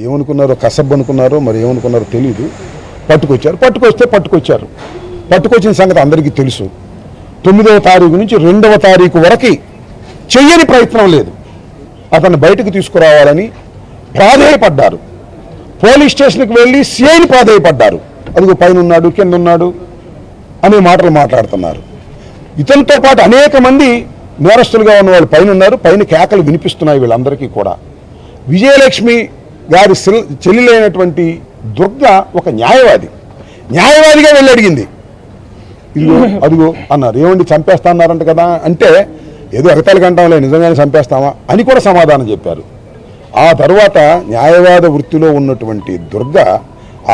ఏమనుకున్నారో కసబ్ అనుకున్నారో మరి ఏమనుకున్నారో తెలియదు. పట్టుకొచ్చారు. పట్టుకొచ్చిన సంగతి అందరికీ తెలుసు. 9వ తారీఖు నుంచి 2వ తారీఖు వరకు చెయ్యని ప్రయత్నం లేదు. అతన్ని బయటకు తీసుకురావాలని ప్రాధేయపడ్డారు. పోలీస్ స్టేషన్కి వెళ్ళి సిఐని ప్రాధేయపడ్డారు. అదిగో పైన ఉన్నాడు, కింద ఉన్నాడు అనే మాటలు మాట్లాడుతున్నారు. ఇతనితో పాటు అనేక మంది నేరస్తులుగా ఉన్న వాళ్ళు పైన ఉన్నారు. పైన కేకలు వినిపిస్తున్నాయి వీళ్ళందరికీ కూడా. విజయలక్ష్మి గారి చెల్లెలైనటువంటి దుర్గ ఒక న్యాయవాదిగా వెళ్ళి అడిగింది. ఇదిగో అదిగో అన్నారు. ఏమండి చంపేస్తా అన్నారంట కదా అంటే, ఏదో ఎగతాళికి అంటాంలే, నిజంగానే చంపేస్తామా అని కూడా సమాధానం చెప్పారు. ఆ తర్వాత న్యాయవాద వృత్తిలో ఉన్నటువంటి దుర్గ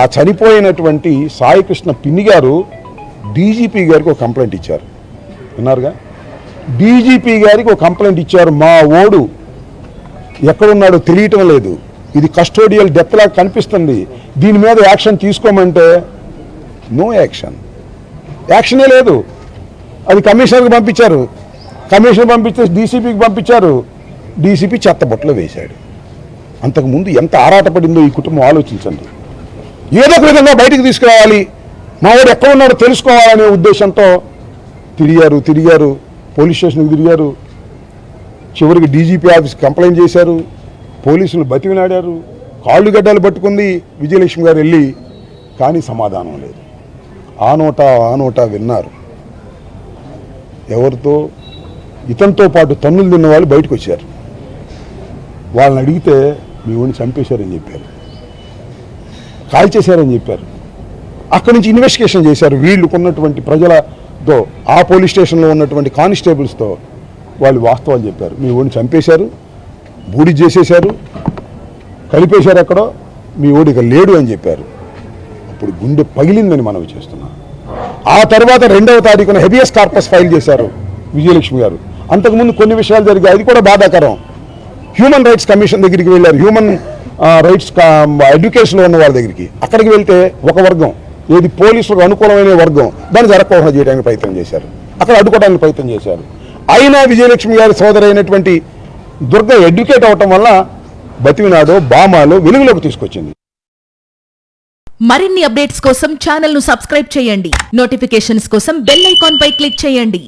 ఆ చనిపోయినటువంటి సాయికృష్ణ పిన్ని గారు డీజీపీ గారికి ఒక కంప్లైంట్ ఇచ్చారు. విన్నారుగా, డీజీపీ గారికి ఒక కంప్లైంట్ ఇచ్చారు. మా ఓడు ఎక్కడున్నాడో తెలియటం లేదు, ఇది కస్టోడియల్ డెత్ లాగా కనిపిస్తుంది, దీని మీద యాక్షన్ తీసుకోమంటే నో యాక్షనే లేదు. అది కమిషనర్కి పంపించారు. కమిషనర్ పంపిస్తే డీసీపీకి పంపించారు. డీసీపీ చెత్తబొట్టలో వేశాడు. అంతకుముందు ఎంత ఆరాటపడిందో ఈ కుటుంబం ఆలోచించండి. ఏదో ఒక విధంగా బయటకు తీసుకురావాలి, మా వాడు ఎక్కడ ఉన్నాడో తెలుసుకోవాలనే ఉద్దేశంతో తిరిగారు, పోలీస్ స్టేషన్కి తిరిగారు. చివరికి డీజీపీ ఆఫీస్కి కంప్లైంట్ చేశారు. పోలీసులు బతిమిలాడారు. కాళ్ళు గడ్డలు పట్టుకుంది విజయలక్ష్మి గారు వెళ్ళి. కానీ సమాధానం లేదు. ఆ నోటా విన్నారు. ఎవరితో? ఇతనితో పాటు తన్నులు తిన్న వాళ్ళు బయటకు వచ్చారు. వాళ్ళని అడిగితే మీ ఊరిని చంపేశారని చెప్పారు, కాల్ చేశారని చెప్పారు. అక్కడి నుంచి ఇన్వెస్టిగేషన్ చేశారు. వీళ్ళకున్నటువంటి ప్రజలతో, ఆ పోలీస్ స్టేషన్లో ఉన్నటువంటి కానిస్టేబుల్స్తో వాళ్ళు వాస్తవాలు చెప్పారు. మీ ఊరిని చంపేశారు, బూడి చేసేశారు, కలిపేశారు, ఎక్కడో మీ ఊడిక లేడు అని చెప్పారు. అప్పుడు గుండె పగిలిందని మనవి చేస్తున్నాం. ఆ తర్వాత 2వ తారీఖున హెబియస్ కార్పస్ ఫైల్ చేశారు విజయలక్ష్మి గారు. అంతకుముందు కొన్ని విషయాలు జరిగాయి, అది కూడా బాధాకరం. హ్యూమన్ రైట్స్ కమిషన్ దగ్గరికి వెళ్ళారు. హ్యూమన్ రైట్స్ ఎడ్యుకేషన్లో ఉన్న వాళ్ళ దగ్గరికి. అక్కడికి వెళ్తే ఒక వర్గం, ఏది పోలీసులకు అనుకూలమైన వర్గం, దాన్ని జరగకుండా చేయడానికి ప్రయత్నం చేశారు. అక్కడ అడ్డుకోవడానికి ప్రయత్నం చేశారు. అయినా విజయలక్ష్మి గారి సోదరైనటువంటి దుర్గ ఎడ్యుకేట్ అవటం వల్ల బతిమినాడో బామాలో వెలుగులోకి తీసుకొచ్చింది. మరిన్ని అప్డేట్స్ కోసం ఛానల్ ను సబ్స్క్రైబ్ చేయండి. నోటిఫికేషన్స్ కోసం బెల్ ఐకాన్ పై క్లిక్ చేయండి.